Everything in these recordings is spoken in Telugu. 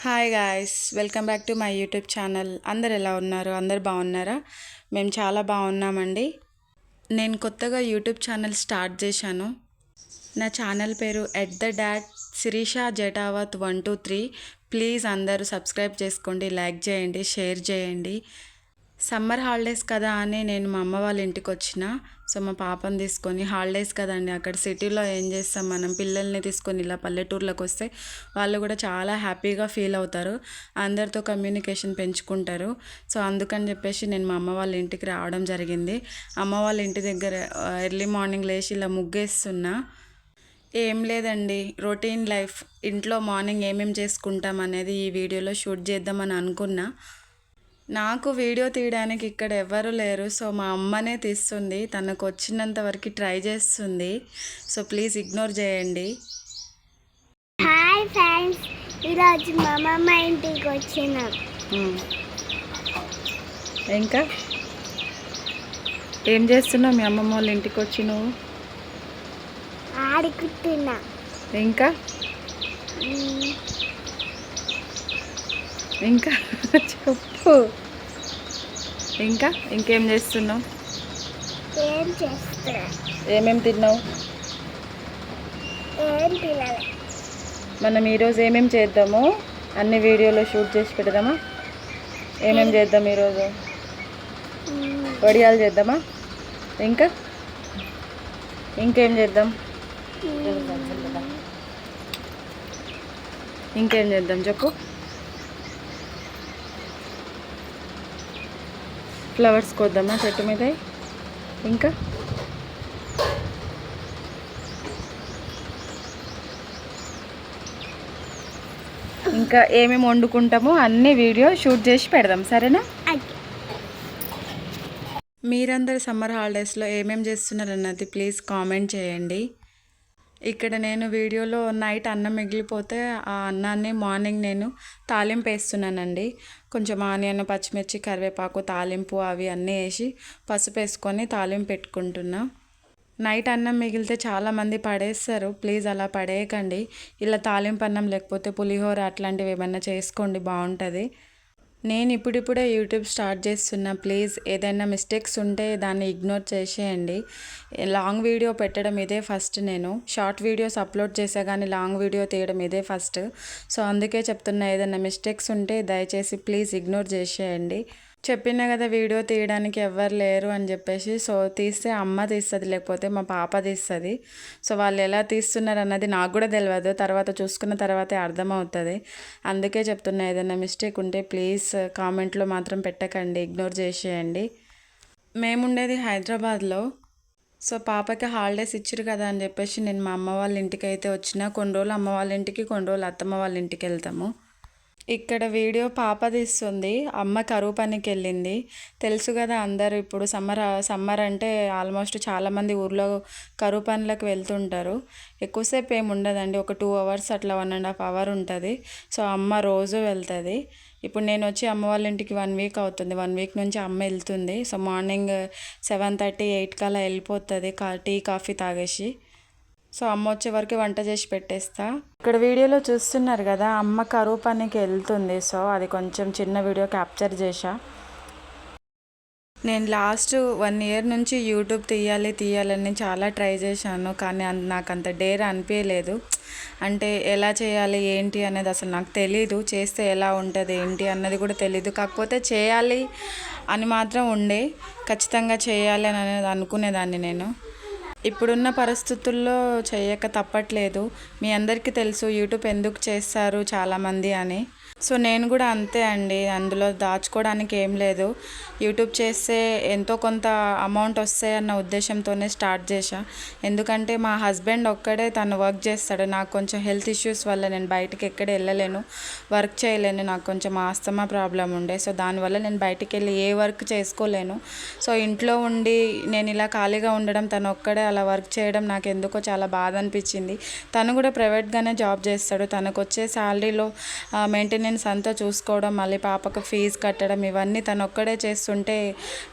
Hi guys, welcome back to my YouTube channel. అందరు ఎలా ఉన్నారు? అందరు బాగున్నారా? మేము చాలా బాగున్నామండి. నేను కొత్తగా యూట్యూబ్ ఛానల్ స్టార్ట్ చేశాను. నా ఛానల్ పేరు @శిరీష జటావత్ 123. ప్లీజ్ అందరూ సబ్స్క్రైబ్ చేసుకోండి, లైక్ చేయండి, షేర్ చేయండి. సమ్మర్ హాలిడేస్ కదా అని నేను మా అమ్మ వాళ్ళ ఇంటికి వచ్చిన. సో మా పాపని తీసుకొని, హాలిడేస్ కదండి, అక్కడ సిటీలో ఏం చేస్తాం, మనం పిల్లల్ని తీసుకొని ఇలా పల్లెటూర్లోకి వస్తే వాళ్ళు కూడా చాలా హ్యాపీగా ఫీల్ అవుతారు, అందరితో కమ్యూనికేషన్ పెంచుకుంటారు. సో అందుకని చెప్పేసి నేను మా అమ్మ వాళ్ళ ఇంటికి రావడం జరిగింది. అమ్మ వాళ్ళ ఇంటి దగ్గర ఎర్లీ మార్నింగ్ లేచి ఇలా ముగ్గేస్తున్నా. ఏం లేదండి, రొటీన్ లైఫ్. ఇంట్లో మార్నింగ్ ఏమేమి చేసుకుంటాం అనేది ఈ వీడియోలో షూట్ చేద్దామని అనుకున్నా. నాకు వీడియో తీయడానికి ఇక్కడ ఎవరు లేరు, సో మా అమ్మనే తీస్తుంది. తనకు వచ్చినంత వరకు ట్రై చేస్తుంది, సో ప్లీజ్ ఇగ్నోర్ చేయండి. హాయ్ ఫ్రెండ్స్, ఈరోజు మా అమ్మమ్మ ఇంటికి వచ్చినాం. ఇంకా ఏం చేస్తున్నావు? మీ అమ్మమ్మ వాళ్ళ ఇంటికి వచ్చి నువ్వు ఆడుకుంటున్నా. ఇంకా ఇంకా చెప్పు. ఇంకా ఇంకేం చేస్తున్నావు? ఏం చేస్తున్నా? ఏమేమి తిన్నావు? ఏం తినాలి? మనం ఈరోజు ఏమేమి చేద్దాము అన్ని వీడియోలో షూట్ చేసి పెడదామా? ఏమేమి చేద్దాం ఈరోజు? వడియాలు చేద్దామా? ఇంకా ఇంకేం చేద్దాం? ఇంకేం చేద్దాం చెప్పు. ఫ్లవర్స్ కోద్దామా చెట్టు మీద? ఇంకా ఇంకా ఏమేమి వండుకుంటామో అన్ని వీడియో షూట్ చేసి పెడదాం, సరేనా? మీరందరు సమ్మర్ హాలిడేస్లో ఏమేమి చేస్తున్నారు అన్నది ప్లీజ్ కామెంట్ చేయండి. ఇక్కడ నేను వీడియోలో నైట్ అన్నం మిగిలిపోతే ఆ అన్నాన్ని మార్నింగ్ నేను తాలింపు వేస్తున్నానండి. కొంచెం ఆనియన్, పచ్చిమిర్చి, కరివేపాకు, తాలింపు అవి అన్నీ వేసి పసుపు వేసుకొని తాలింపు పెట్టుకుంటున్నా. నైట్ అన్నం మిగిలితే చాలామంది పడేస్తారు, ప్లీజ్ అలా పడేయకండి. ఇలా తాలింపు అన్నం లేకపోతే పులిహోర అట్లాంటివి ఏమన్నా చేసుకోండి, బాగుంటుంది. నేను ఇప్పుడిప్పుడే యూట్యూబ్ స్టార్ట్ చేస్తున్నా, ప్లీజ్ ఏదైనా మిస్టేక్స్ ఉంటే దాన్ని ఇగ్నోర్ చేసేయండి. లాంగ్ వీడియో పెట్టడం ఇదే ఫస్ట్. నేను షార్ట్ వీడియోస్ అప్లోడ్ చేసా కానీ లాంగ్ వీడియో తీయడం ఇదే ఫస్ట్. సో అందుకే చెప్తున్నా, ఏదైనా మిస్టేక్స్ ఉంటే దయచేసి ప్లీజ్ ఇగ్నోర్ చేసేయండి. చెప్పినా కదా వీడియో తీయడానికి ఎవ్వరు లేరు అని చెప్పేసి. సో తీస్తే అమ్మ తీస్తుంది, లేకపోతే మా పాప తీస్తుంది. సో వాళ్ళు ఎలా తీస్తున్నారు అన్నది నాకు కూడా తెలియదు, తర్వాత చూసుకున్న తర్వాతే అర్థమవుతుంది. అందుకే చెప్తున్నా, ఏదైనా మిస్టేక్ ఉంటే ప్లీజ్ కామెంట్లో మాత్రం పెట్టకండి, ఇగ్నోర్ చేసేయండి. మేముండేది హైదరాబాద్లో. సో పాపకి హాలిడేస్ ఇచ్చారు కదా అని చెప్పేసి నేను మా అమ్మ వాళ్ళ ఇంటికి అయితే వచ్చిన. కొన్ని రోజులు అమ్మ వాళ్ళ ఇంటికి, కొన్ని రోజులు అత్తమ్మ వాళ్ళ ఇంటికి వెళ్తాము. ఇక్కడ వీడియో పాప తీస్తుంది, అమ్మ కరువు పనికి వెళ్ళింది. తెలుసు కదా అందరూ, ఇప్పుడు సమ్మర్ అంటే ఆల్మోస్ట్ చాలామంది ఊర్లో కరువు పనులకు వెళ్తుంటారు. ఎక్కువసేపు ఏమి ఉండదండి, ఒక 2 hours అట్లా 1.5 hours ఉంటుంది. సో అమ్మ రోజు వెళ్తుంది. ఇప్పుడు నేను వచ్చి అమ్మ వాళ్ళ ఇంటికి 1 week అవుతుంది. 1 week నుంచి అమ్మ వెళ్తుంది. సో మార్నింగ్ 7:30, 8 కల్లా వెళ్ళిపోతుంది, టీ కాఫీ తాగేసి. సో అమ్మ వచ్చే వరకు వంట చేసి పెట్టేస్తా. ఇక్కడ వీడియోలో చూస్తున్నారు కదా, అమ్మ కరువు పనికి వెళ్తుంది. సో అది కొంచెం చిన్న వీడియో క్యాప్చర్ చేశా. నేను లాస్ట్ 1 year నుంచి యూట్యూబ్ తీయాలని చాలా ట్రై చేశాను, కానీ నాకు అంత డేర్ అనిపించలేదు. అంటే ఎలా చేయాలి ఏంటి అనేది అసలు నాకు తెలీదు, చేస్తే ఎలా ఉంటుంది ఏంటి అన్నది కూడా తెలీదు. కాకపోతే చేయాలి అని మాత్రం ఉండే, ఖచ్చితంగా చేయాలి అని అనేది అనుకునేదాన్ని నేను. ఇప్పుడున్న పరిస్థితుల్లో చేయక తప్పట్లేదు. మీ అందరికీ తెలుసు యూట్యూబ్ ఎందుకు చేస్తారు చాలామంది అని. సో నేను కూడా అంతే అండి, అందులో దాచుకోవడానికి ఏం లేదు. యూట్యూబ్ చేస్తే ఎంతో కొంత అమౌంట్ వస్తాయన్న ఉద్దేశంతోనే స్టార్ట్ చేశా. ఎందుకంటే మా హస్బెండ్ ఒక్కడే తను వర్క్ చేస్తాడు. నాకు కొంచెం హెల్త్ ఇష్యూస్ వల్ల నేను బయటికి ఎక్కడ వెళ్ళలేను, వర్క్ చేయలేను. నాకు కొంచెం ఆస్తమా ప్రాబ్లం ఉండే, సో దానివల్ల నేను బయటికి వెళ్ళి ఏ వర్క్ చేసుకోలేను. సో ఇంట్లో ఉండి నేను ఇలా ఖాళీగా ఉండడం, తను ఒక్కడే అలా వర్క్ చేయడం నాకు ఎందుకో చాలా బాధ అనిపించింది. తను కూడా ప్రైవేట్గానే జాబ్ చేస్తాడు. తనకు వచ్చే శాలరీలో మెయింటెనెన్స్ మెయింటెనెన్స్ అంతా చూసుకోవడం, మళ్ళీ పాపకు ఫీజు కట్టడం, ఇవన్నీ తను ఒక్కడే చేస్తుంటే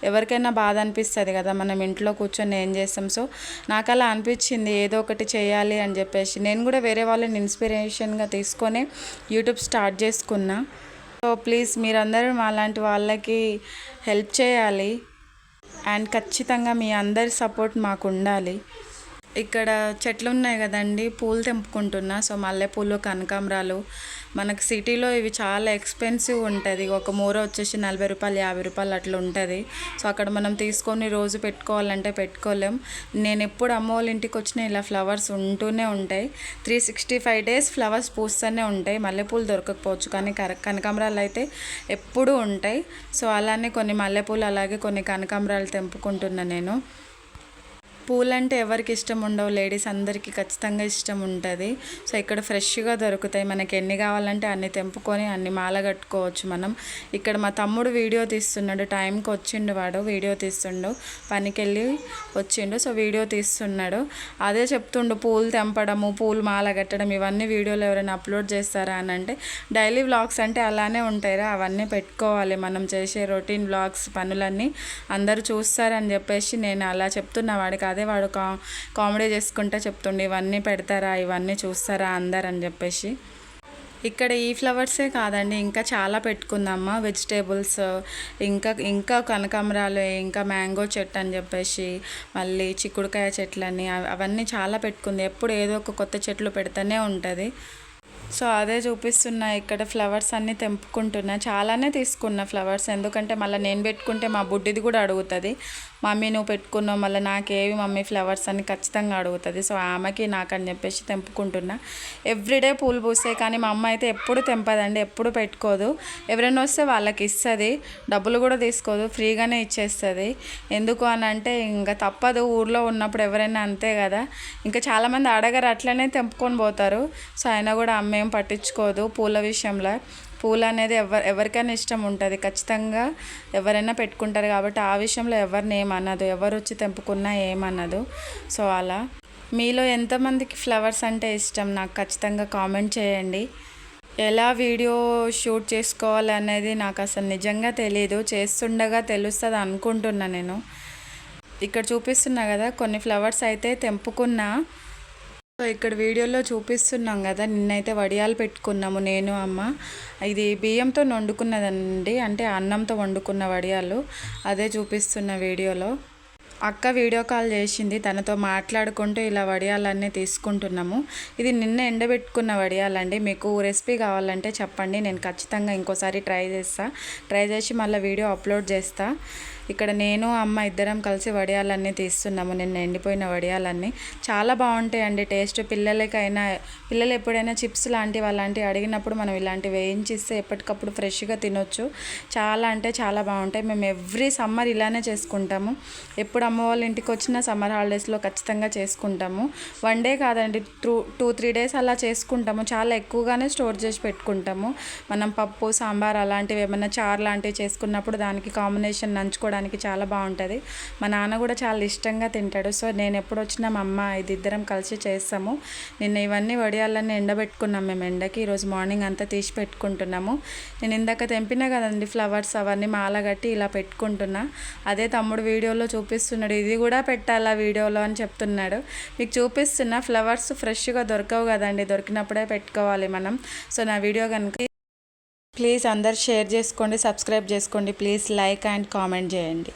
ఎవరికైనా బాధ అనిపిస్తుంది కదా, మనం ఇంట్లో కూర్చొని ఏం చేస్తాం. సో నాకు అలా అనిపించింది ఏదో ఒకటి చేయాలి అని చెప్పేసి. నేను కూడా వేరే వాళ్ళని ఇన్స్పిరేషన్గా తీసుకొని యూట్యూబ్ స్టార్ట్ చేసుకున్నా. సో ప్లీజ్ మీరందరూ మాలాంటి వాళ్ళకి హెల్ప్ చేయాలి అండ్ ఖచ్చితంగా మీ అందరి సపోర్ట్ మాకు ఉండాలి. ఇక్కడ చెట్లు ఉన్నాయి కదండి, పూలు తెంపుకుంటున్నా. సో మల్లెపూలు, కనకాంబరాలు మనకు సిటీలో ఇవి చాలా ఎక్స్పెన్సివ్ ఉంటుంది. ఒక మూర వచ్చేసి 40 రూపాయలు 50 రూపాయలు అట్లా ఉంటుంది. సో అక్కడ మనం తీసుకొని రోజు పెట్టుకోవాలంటే పెట్టుకోలేం. నేను ఎప్పుడు అమ్మ వాళ్ళ ఇంటికి వచ్చినా ఇలా ఫ్లవర్స్ ఉంటూనే ఉంటాయి. 365 డేస్ ఫ్లవర్స్ పూస్తూనే ఉంటాయి. మల్లెపూలు దొరకకపోవచ్చు కానీ కనకాంబరాలు అయితే ఎప్పుడూ ఉంటాయి. సో అలానే కొన్ని మల్లెపూలు అలాగే కొన్ని కనకాంబరాలు తెంపుకుంటున్నా నేను. పూలంటే ఎవరికి ఇష్టం ఉండవు, లేడీస్ అందరికీ ఖచ్చితంగా ఇష్టం ఉంటుంది. సో ఇక్కడ ఫ్రెష్గా దొరుకుతాయి, మనకి ఎన్ని కావాలంటే అన్ని తెంపుకొని అన్ని మాల కట్టుకోవచ్చు మనం. ఇక్కడ మా తమ్ముడు వీడియో తీస్తున్నాడు, టైంకి వచ్చిండు, వాడు వీడియో తీస్తుండు, పనికి వెళ్ళి వచ్చిండు. సో వీడియో తీస్తున్నాడు, అదే చెప్తుండు పూలు తెంపడము, పూలు మాల కట్టడం ఇవన్నీ వీడియోలు ఎవరైనా అప్లోడ్ చేస్తారా అని. అంటే డైలీ వ్లాగ్స్ అంటే అలానే ఉంటాయిరా, అవన్నీ పెట్టుకోవాలి, మనం చేసే రొటీన్ వ్లాగ్స్ పనులన్నీ అందరూ చూస్తారని చెప్పేసి నేను అలా చెప్తున్నా వాడికి. అదే వాడు కామెడీ చేసుకుంటా చెప్తుండే, ఇవన్నీ పెడతారా, ఇవన్నీ చూస్తారా అందరు అని చెప్పేసి. ఇక్కడ ఈ ఫ్లవర్సే కాదండి, ఇంకా చాలా పెట్టుకుందామా, వెజిటేబుల్స్, ఇంకా కనకాంబరాలు, ఇంకా మ్యాంగో చెట్టు అని చెప్పేసి, మళ్ళీ చిక్కుడుకాయ చెట్లని, అవన్నీ చాలా పెట్టుకుంది. ఎప్పుడు ఏదో ఒక కొత్త చెట్లు పెడుతూనే ఉంటుంది. సో అదే చూపిస్తున్నా, ఇక్కడ ఫ్లవర్స్ అన్నీ తెంపుకుంటున్నా. చాలానే తీసుకున్నా ఫ్లవర్స్, ఎందుకంటే మళ్ళీ నేను పెట్టుకుంటే మా బుడ్డిది కూడా అడుగుతుంది, మమ్మీ నువ్వు పెట్టుకున్నావు మళ్ళీ నాకేవి మమ్మీ ఫ్లవర్స్ అని ఖచ్చితంగా అడుగుతుంది. సో ఆమెకి నాకని చెప్పేసి తెంపుకుంటున్నా. ఎవ్రీడే పూలు పూస్తాయి కానీ మా అమ్మ అయితే ఎప్పుడు తెంపదండి, ఎప్పుడు పెట్టుకోదు. ఎవరైనా వస్తే వాళ్ళకి ఇస్తుంది, డబ్బులు కూడా తీసుకోదు, ఫ్రీగానే ఇచ్చేస్తుంది. ఎందుకు అని అంటే ఇంకా తప్పదు, ఊర్లో ఉన్నప్పుడు ఎవరైనా అంతే కదా. ఇంకా చాలామంది అడగరు, అట్లనే తెంపుకొని పోతారు. సో అయినా కూడా అమ్మ ఏం పట్టించుకోదు పూల విషయంలో. పూలు అనేది ఎవరికైనా ఇష్టం ఉంటుంది, ఖచ్చితంగా ఎవరైనా పెట్టుకుంటారు కాబట్టి ఆ విషయంలో ఎవరిని ఏమన్నదు, ఎవరు వచ్చి తెంపుకున్నా ఏమన్నదు. సో అలా మీలో ఎంతమందికి ఫ్లవర్స్ అంటే ఇష్టం నాకు ఖచ్చితంగా కామెంట్ చేయండి. ఎలా వీడియో షూట్ చేసుకోవాలి అనేది నాకు అసలు నిజంగా తెలీదు, చేస్తుండగా తెలుస్తుంది అనుకుంటున్నా నేను. ఇక్కడ చూపిస్తున్నా కదా కొన్ని ఫ్లవర్స్ అయితే తెంపుకున్నా. సో ఇక్కడ వీడియోలో చూపిస్తున్నాం కదా, నిన్నైతే వడియాలు పెట్టుకున్నాము నేను అమ్మ. ఇది బియ్యంతో వండుకున్నదండి, అంటే అన్నంతో వండుకున్న వడియాలు, అదే చూపిస్తున్న వీడియోలో. అక్క వీడియో కాల్ చేసింది, తనతో మాట్లాడుకుంటూ ఇలా వడియాలన్నీ తీసుకుంటున్నాము. ఇది నిన్న ఎండబెట్టుకున్న వడియాలండి. మీకు రెసిపీ కావాలంటే చెప్పండి, నేను ఖచ్చితంగా ఇంకోసారి ట్రై చేసి మళ్ళీ వీడియో అప్లోడ్ చేస్తా. ఇక్కడ నేను అమ్మ ఇద్దరం కలిసి వడియాలన్నీ తీస్తున్నాము, నిన్న ఎండిపోయిన వడియాలన్నీ. చాలా బాగుంటాయండి టేస్ట్. పిల్లలు ఎప్పుడైనా చిప్స్ లాంటివి అలాంటివి అడిగినప్పుడు మనం ఇలాంటివి వేయించిస్తే ఎప్పటికప్పుడు ఫ్రెష్గా తినొచ్చు. చాలా అంటే చాలా బాగుంటాయి. మేము ఎవ్రీ సమ్మర్ ఇలానే చేసుకుంటాము. ఎప్పుడు అమ్మ వాళ్ళ ఇంటికి వచ్చిన సమ్మర్ హాలిడేస్లో ఖచ్చితంగా చేసుకుంటాము. 1 డే కాదండి, 2-3 డేస్ అలా చేసుకుంటాము. చాలా ఎక్కువగానే స్టోర్ చేసి పెట్టుకుంటాము. మనం పప్పు, సాంబార్ అలాంటివి ఏమైనా చారు లాంటివి చేసుకున్నప్పుడు దానికి కాంబినేషన్ నంచుకోవడానికి చాలా బాగుంటుంది. మా నాన్న కూడా చాలా ఇష్టంగా తింటాడు. సో నేను ఎప్పుడు వచ్చినా మా అమ్మ ఇద్దరం కలిసి చేస్తాము. నిన్న ఇవన్నీ వడియాలన్నీ ఎండబెట్టుకున్నాం మేము ఎండకి. ఈరోజు మార్నింగ్ అంతా తీసి పెట్టుకుంటున్నాము. నేను ఇందాక తెంపినా కదండి ఫ్లవర్స్, అవన్నీ మాల కట్టి ఇలా పెట్టుకుంటున్నా. అదే తమ్ముడు వీడియోలో చూపిస్తున్నాడు, ఇది కూడా పెట్టాలా వీడియోలో అని చెప్తున్నాడు. మీకు చూపిస్తున్నా, ఫ్లవర్స్ ఫ్రెష్గా దొరకవు కదండి, దొరికినప్పుడే పెట్టుకోవాలి మనం. సో నా వీడియో కనుక ప్లీజ్ అందరు షేర్ చేసుకోండి, సబ్స్క్రైబ్ చేసుకోండి, ప్లీజ్ లైక్ అండ్ కామెంట్ చేయండి.